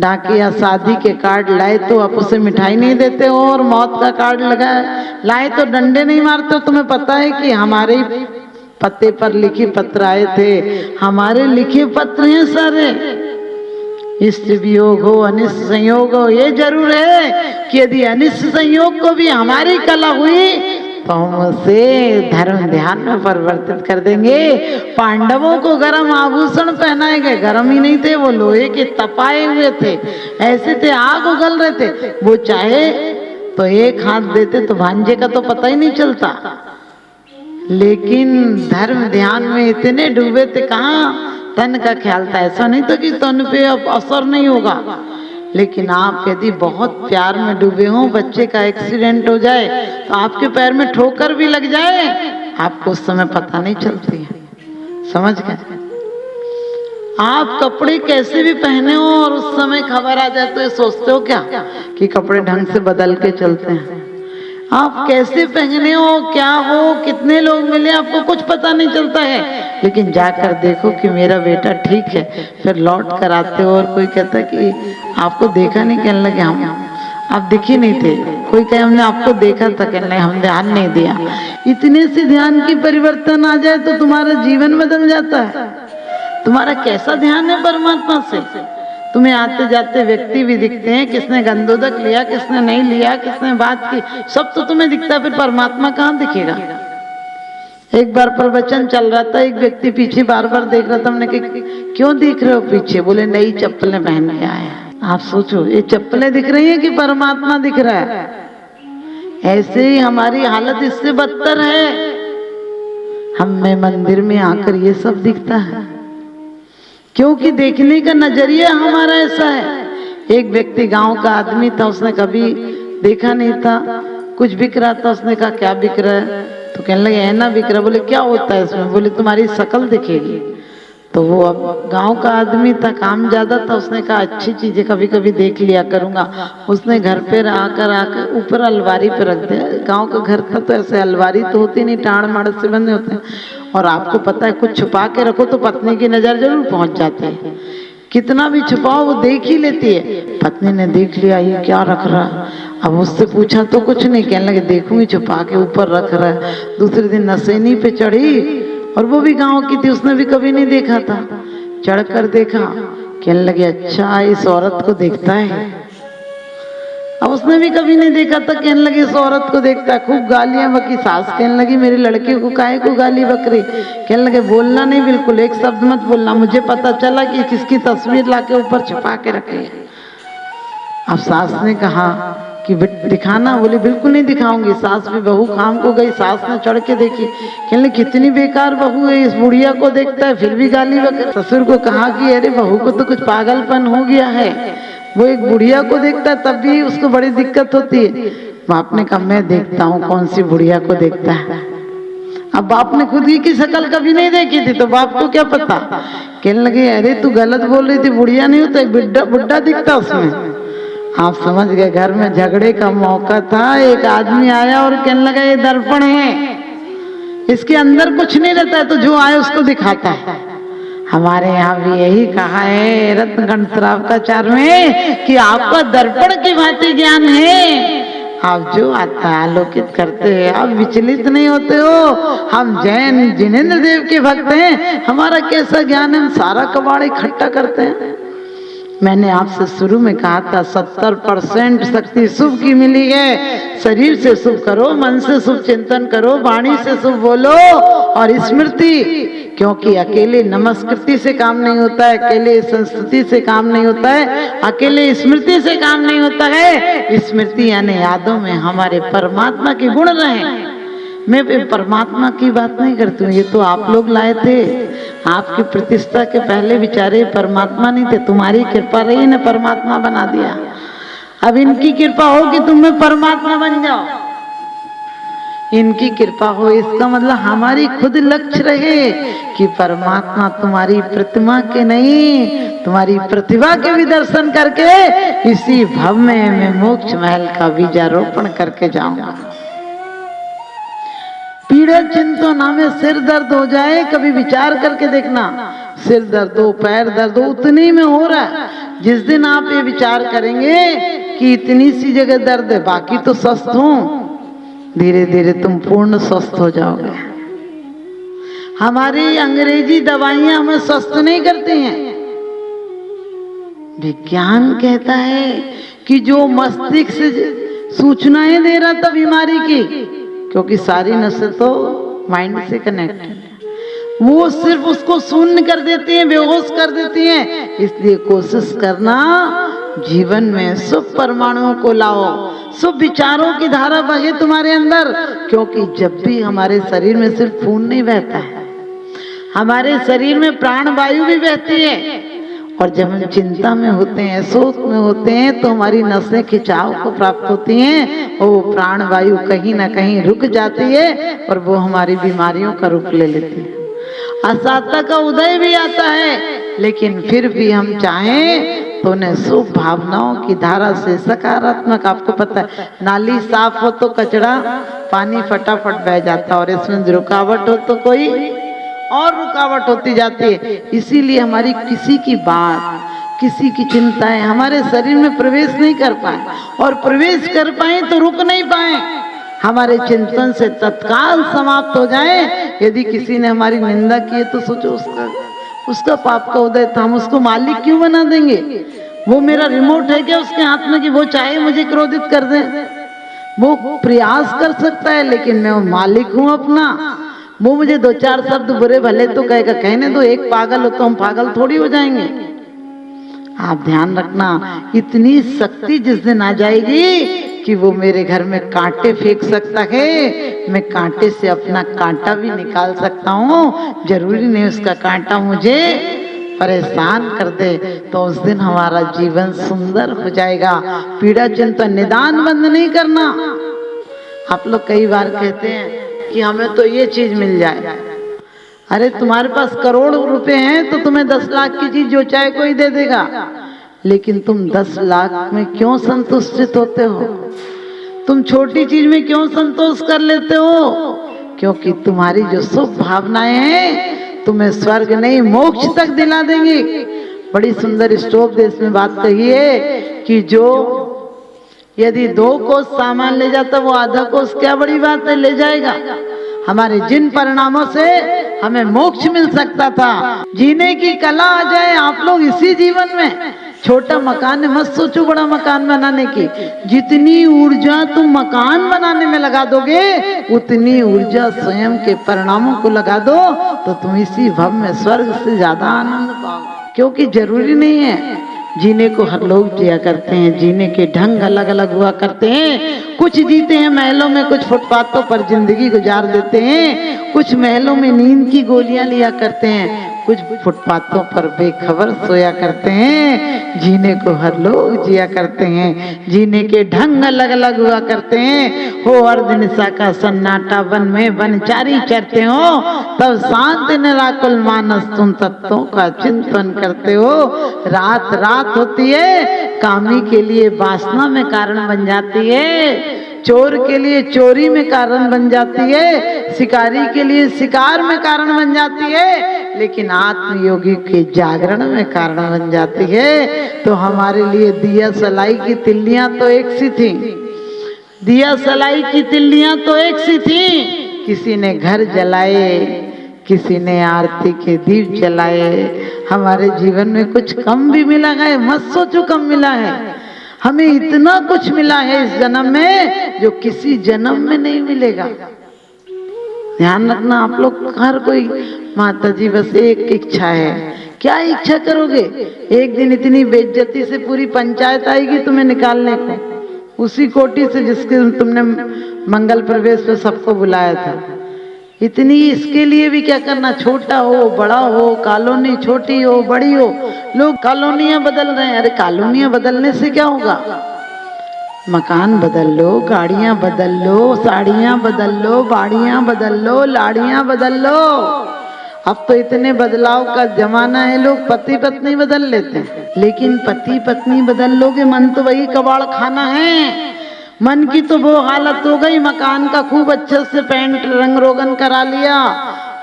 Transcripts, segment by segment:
डाकिया शादी के कार्ड लाए तो आप उसे मिठाई नहीं देते हो, और मौत का कार्ड लगाए लाए तो डंडे नहीं मारते हो। तुम्हें पता है कि हमारे पते पर लिखे पत्र आए थे, हमारे लिखे पत्र हैं सारे। इष्ट वियोग हो अनिष्ट संयोग हो, ये जरूर है कि यदि अनिष्ट संयोग को भी हमारी कला हुई तो हम उसे धर्म ध्यान में परिवर्तित कर देंगे। पांडवों को गर्म आभूषण पहनाए गए, गर्म ही नहीं थे, वो लोहे के तपाए हुए थे, ऐसे थे आग उगल रहे थे। वो चाहे तो एक हाथ देते तो भांजे का तो पता ही नहीं चलता, लेकिन धर्म ध्यान में इतने डूबे थे, कहाँ तन का ख्याल था। ऐसा नहीं था कि तन पे अब असर नहीं होगा, लेकिन आप यदि बहुत प्यार में डूबे हो, बच्चे का एक्सीडेंट हो जाए तो आपके पैर में ठोकर भी लग जाए, आपको उस समय पता नहीं चलती है। समझ गए? आप कपड़े कैसे भी पहने हो और उस समय खबर आ जाए तो ये सोचते हो क्या कि कपड़े ढंग से बदल के चलते हैं। आप कैसे पहने हो, क्या हो, कितने लोग मिले, आपको कुछ पता नहीं चलता है, लेकिन जाकर देखो कि मेरा बेटा ठीक है, फिर लौट कर आते हो और कोई कहता है कि आपको देखा नहीं, कहने लगे हम आप दिखे नहीं थे, कोई कहे हमने आपको देखा था, कहने लगे हम ध्यान नहीं दिया। इतने से ध्यान की परिवर्तन आ जाए तो तुम्हारा जीवन बदल जाता है। तुम्हारा कैसा ध्यान है परमात्मा से। तुम्हें आते जाते व्यक्ति भी दिखते हैं, किसने गंधोदक लिया, किसने नहीं लिया, किसने बात की, सब तो तुम्हें दिखता है, फिर परमात्मा कहाँ दिखेगा। एक बार प्रवचन चल रहा था, एक व्यक्ति पीछे बार बार देख रहा था, हमने कहा क्यों देख रहे हो पीछे, बोले नई चप्पलें पहन के आए हैं। आप सोचो ये चप्पलें दिख रही है कि परमात्मा दिख रहा है। ऐसे ही हमारी हालत इससे बदतर है, हमें मंदिर में आकर ये सब दिखता है क्योंकि देखने का नजरिया हमारा ऐसा है। एक व्यक्ति गांव का आदमी था, उसने कभी देखा नहीं था, कुछ बिक रहा था, उसने कहा क्या बिक रहा है, तो कहने लगे है ना बिक रहा। बोले क्या होता है इसमें, बोले तुम्हारी शक्ल दिखेगी। तो वो अब गांव का आदमी था, काम ज्यादा था, उसने कहा अच्छी चीजें कभी कभी देख लिया करूंगा। उसने घर पे आकर ऊपर अलमारी पे रख दिया। गांव का घर था तो ऐसे अलमारी तो होती नहीं, टाड़ माड़ से बंधे होते हैं, और आपको पता है कुछ छुपा के रखो तो पत्नी की नजर जरूर पहुंच जाती है, कितना भी छुपाओ वो देख ही लेती है। पत्नी ने देख लिया ये क्या रख रहा, अब उससे पूछा तो कुछ नहीं, कहने लगे देखूंगी, छुपा के ऊपर रख रहा है। दूसरे दिन नसेनी पे चढ़ी, और वो भी गांव की थी, उसने भी कभी नहीं देखा था, चढ़कर देखा, कहने लगे अच्छा इस औरत को देखता है। अब उसने भी कभी नहीं देखा था, कहने लगी इस औरत को देखता है, खूब गालियां बकी। सास कहने लगी मेरे लड़के को काहे को गाली बक रही, कहने लगे बोलना नहीं, बिल्कुल एक शब्द मत बोलना, मुझे पता चला कि किसकी तस्वीर लाके ऊपर छुपा के रखी है। अब सास ने कहा कि दिखाना, बोले बिल्कुल नहीं दिखाऊंगी। सास भी बहू काम को गई, सास ने चढ़ के देखी, कहने लगी कितनी बेकार बहू है, इस बुढ़िया को देखता है फिर भी गाली बक। ससुर को कहा कि अरे बहू को तो कुछ पागलपन हो गया है, वो एक बुढ़िया को देखता है तब भी उसको बड़ी दिक्कत होती है। बाप ने कहा मैं देखता हूँ कौन सी बुढ़िया को देखता है। अब बाप ने खुद ही की शक्ल कभी नहीं देखी थी तो बाप को क्या पता। कहने लगे अरे तू गलत बोल रही थी, बुढ़िया नहीं होता, एक बुढ़ा दिखता उसमें। आप समझ गए, घर में झगड़े का मौका था, एक आदमी आया और कहने लगा ये दर्पण है, इसके अंदर कुछ नहीं रहता है, तो जो आए उसको दिखाता है। हमारे यहाँ भी यही कहा है रत्नगंध श्रावकाचार में कि आपका दर्पण की भांति ज्ञान है, आप जो आता है आलोकित करते हैं, आप विचलित नहीं होते हो। हम जैन जिनेंद्र देव के भक्त हैं, हमारा कैसा ज्ञान है, हम सारा कबाड़ इकट्ठा करते हैं। मैंने आपसे शुरू में कहा था 70% शक्ति शुभ की मिली है। शरीर से शुभ करो, मन से शुभ चिंतन करो, वाणी से शुभ बोलो, और स्मृति, क्योंकि अकेले नमस्कृति से काम नहीं होता है, अकेले संस्कृति से काम नहीं होता है, अकेले स्मृति से काम नहीं होता है। स्मृति यानी यादों में हमारे परमात्मा के गुण रहे। मैं परमात्मा की बात नहीं करती हूँ, ये तो आप लोग लाए थे, आपकी प्रतिष्ठा के पहले बेचारे परमात्मा नहीं थे, तुम्हारी कृपा रही ने परमात्मा बना दिया। अब इनकी कृपा हो कि तुम में परमात्मा बन जाओ, इनकी कृपा हो, इसका मतलब हमारी खुद लक्ष्य रहे कि परमात्मा तुम्हारी प्रतिमा के नहीं, तुम्हारी प्रतिभा के भी दर्शन करके इसी भव में मैं मोक्ष महल का बीजारोपण करके जाऊंगा। पीड़े चिंतन में सिर दर्द हो जाए, कभी विचार करके देखना, सिर दर्द हो पैर दर्द हो उतनी में हो रहा है, जिस दिन आप ये विचार करेंगे कि इतनी सी जगह दर्द है, बाकी तो स्वस्थ हूं, धीरे धीरे तुम पूर्ण स्वस्थ हो जाओगे। हमारी अंग्रेजी दवाइयां हमें स्वस्थ नहीं करती हैं। विज्ञान कहता है कि जो मस्तिष्क से सूचनाएं दे रहा था बीमारी की, क्योंकि सारी नसें तो माइंड से कनेक्ट है, वो सिर्फ उसको शून्य कर देती हैं, बेहोश कर देती हैं। इसलिए कोशिश करना जीवन में शुभ परमाणुओं को लाओ, शुभ विचारों की धारा बहे तुम्हारे अंदर, क्योंकि जब भी हमारे शरीर में सिर्फ खून नहीं बहता है, हमारे शरीर में प्राण वायु भी बहती है। और जब हम चिंता में होते हैं, शोक में होते हैं, तो हमारी नसें खिंचाव को प्राप्त होती हैं और वो प्राण वायु कहीं ना कहीं रुक जाती है और वो हमारी बीमारियों का रूप ले लेती है। असाता का उदय भी आता है, लेकिन फिर भी हम चाहें तो उन्हें शुभ भावनाओं की धारा से सकारात्मक, आपको पता है नाली साफ हो तो कचरा पानी फटाफट बह जाता है, और इसमें रुकावट हो तो कोई और रुकावट होती जाती है। इसीलिए हमारी किसी की बात, किसी की चिंताएं हमारे शरीर में प्रवेश नहीं कर पाए, और प्रवेश कर पाए तो रुक नहीं पाए, हमारे चिंतन से तत्काल समाप्त हो जाए। यदि किसी ने हमारी निंदा की है तो सोचो उसका पाप का उदय था, हम उसको मालिक क्यों बना देंगे? वो मेरा रिमोट है क्या उसके हाथ में कि वो चाहे मुझे क्रोधित कर दे? वो प्रयास कर सकता है, लेकिन मैं मालिक हूं अपना। वो मुझे दो चार शब्द बुरे भले तो कहेगा, कहने दो, एक पागल हो तो हम पागल थोड़ी हो जाएंगे। आप ध्यान रखना, इतनी शक्ति जिस दिन आ जाएगी कि वो मेरे घर में कांटे फेंक सकता है, मैं कांटे से अपना कांटा भी निकाल सकता हूँ, जरूरी नहीं उसका कांटा मुझे परेशान कर दे। तो उस दिन हमारा जीवन सुंदर हो जाएगा। पीड़ा चिंतन निदान बंद नहीं करना। आप लोग कई बार कहते हैं कि हमें तो ये चीज मिल जाए। अरे तुम्हारे पास करोड़ रुपए हैं तो तुम्हें 10 लाख की चीज जो चाहे कोई दे देगा, लेकिन तुम 10 लाख में क्यों संतुष्टित होते हो? तुम छोटी चीज में क्यों संतोष कर लेते हो? क्योंकि तुम्हारी जो शुभ भावनाएं हैं तुम्हें स्वर्ग नहीं मोक्ष तक दिला देंगी। बड़ी सुंदर स्टोव देश में बात कही है कि जो यदि 2 कोस सामान ले जाता वो आधा कोस, क्या बड़ी बात है, ले जाएगा। हमारे जिन परिणामों से हमें मोक्ष मिल सकता था, जीने की कला आ जाए आप लोग इसी जीवन में। छोटा मकान मत सोचो बड़ा मकान बनाने की, जितनी ऊर्जा तुम मकान बनाने में लगा दोगे उतनी ऊर्जा स्वयं के परिणामों को लगा दो, तो तुम इसी भव में स्वर्ग से ज्यादा आनंद पाओगे। क्योंकि जरूरी नहीं है, जीने को हर लोग जिया करते हैं, जीने के ढंग अलग अलग हुआ करते हैं। कुछ जीते हैं महलों में, कुछ फुटपाथों पर जिंदगी गुजार देते हैं, कुछ महलों में नींद की गोलियां लिया करते हैं, कुछ फुटपाथों पर बेखबर सोया करते हैं। जीने को हर लोग जिया करते हैं, जीने के ढंग अलग अलग हुआ करते हैं। हो अर्ध निशा का सन्नाटा, वन में वनचारी चरते हो, तब शांत निराकुल मानस तुम तत्वों का चिंतन करते हो। रात रात होती है, कामी के लिए वासना में कारण बन जाती है, चोर के लिए चोरी में कारण बन जाती है, शिकारी के लिए शिकार में कारण बन जाती है, लेकिन आत्मयोगी के जागरण में कारण बन जाती है। तो हमारे लिए दिया सलाई की तिल्लियां तो एक सी थी, दिया सलाई की तिल्लियां तो एक सी थी। किसी ने घर जलाए, किसी ने आरती के दीप जलाए। हमारे जीवन में कुछ कम भी मिला है, मत सोचो कम मिला है, हमें इतना कुछ मिला है इस जन्म में जो किसी जन्म में नहीं मिलेगा। ध्यान रखना आप लोग, हर कोई माता जी बस एक इच्छा है, क्या इच्छा करोगे? एक दिन इतनी बेइज्जती से पूरी पंचायत आएगी तुम्हें निकालने को, उसी कोटि से जिसके तुमने मंगल प्रवेश पे सबको बुलाया था। इतनी इसके लिए भी क्या करना, छोटा हो बड़ा हो, कॉलोनी छोटी हो बड़ी हो, लोग कॉलोनियां बदल रहे हैं। अरे कॉलोनियां बदलने से क्या होगा? मकान बदल लो, गाड़ियां बदल लो, साड़ियां बदल लो, बाड़ियां बदल लो, लाड़ियां बदल लो। अब तो इतने बदलाव का जमाना है, लोग पति पत्नी बदल लेते हैं, लेकिन पति पत्नी बदल लोगे मन तो वही कबाड़ खाना है। मन की तो वो हालत हो गई, मकान का खूब अच्छे से पेंट रंग रोगन करा लिया,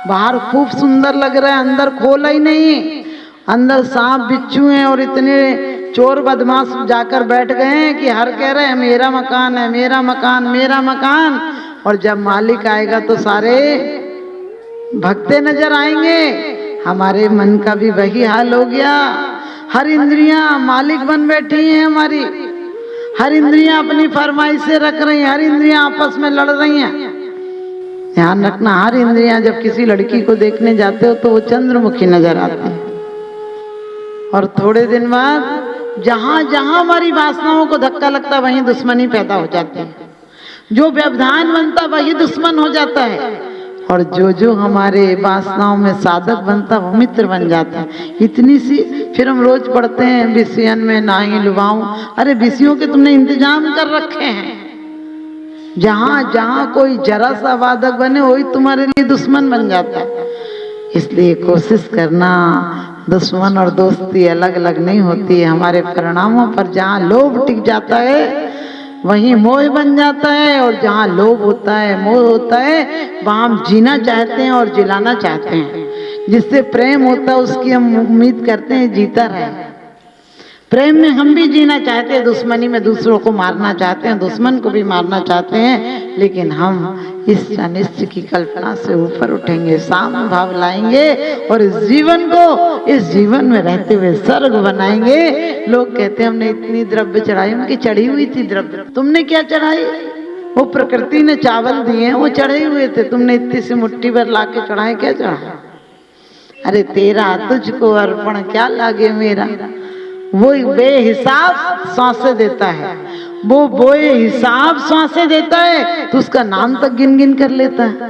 बाहर खूब सुंदर लग रहा है, अंदर खोला ही नहीं, अंदर सांप बिच्छू हैं और इतने चोर बदमाश जाकर बैठ गए हैं कि हर कह रहे हैं मेरा मकान है, मेरा मकान, मेरा मकान। और जब मालिक आएगा तो सारे भगते नजर आएंगे। हमारे मन का भी वही हाल हो गया। हर इंद्रियां मालिक बन बैठी हैं हमारी, हर इंद्रियां अपनी फरमाइश से रख रही हैं, हर इंद्रियां आपस में लड़ रही हैं। ध्यान रखना, हर इंद्रियां जब किसी लड़की को देखने जाते हो तो वो चंद्रमुखी नजर आती है, और थोड़े दिन बाद जहां जहां हमारी वासनाओं को धक्का लगता वहीं दुश्मनी पैदा हो जाती है। जो व्यवधान बनता वही दुश्मन हो जाता है, और जो जो हमारे वासनाओं में साधक बनता वो मित्र बन जाता है। इतनी सी फिर हम रोज पढ़ते हैं विषयन में ना ही लुभाऊं। अरे विषयों के तुमने इंतजाम कर रखे हैं। जहां जहां कोई जरा सा वादक बने वही तुम्हारे लिए दुश्मन बन जाता है। इसलिए कोशिश करना, दुश्मन और दोस्ती अलग अलग नहीं होती है। हमारे परिणामों पर जहां लोभ टिक जाता है वहीं मोह बन जाता है, और जहां लोभ होता है, मोह होता है, वहां हम जीना चाहते हैं और जिलाना चाहते हैं। जिससे प्रेम होता है उसकी हम उम्मीद करते हैं जीता रहे। प्रेम में हम भी जीना चाहते हैं, दुश्मनी में दूसरों को मारना चाहते हैं, दुश्मन को भी मारना चाहते हैं। लेकिन हम इस अनिष्ट की कल्पना से ऊपर उठेंगे, साम्य भाव लाएंगे और इस जीवन में रहते हुए स्वर्ग बनाएंगे। लोग कहते हैं हमने इतनी द्रव्य चढ़ाई, उनकी चढ़ी हुई थी द्रव्य। तुमने क्या चढ़ाई? वो प्रकृति ने चावल दिए, वो चढ़े हुए थे। तुमने इतनी सी मुट्ठी भर ला के चढ़ाए, क्या चढ़ाया? अरे तेरा तुझको अर्पण क्या लागे मेरा। वो बेहिसाब सांसें देता है, वो बेहिसाब सांसें देता है, तो उसका नाम तक गिन गिन कर लेता है।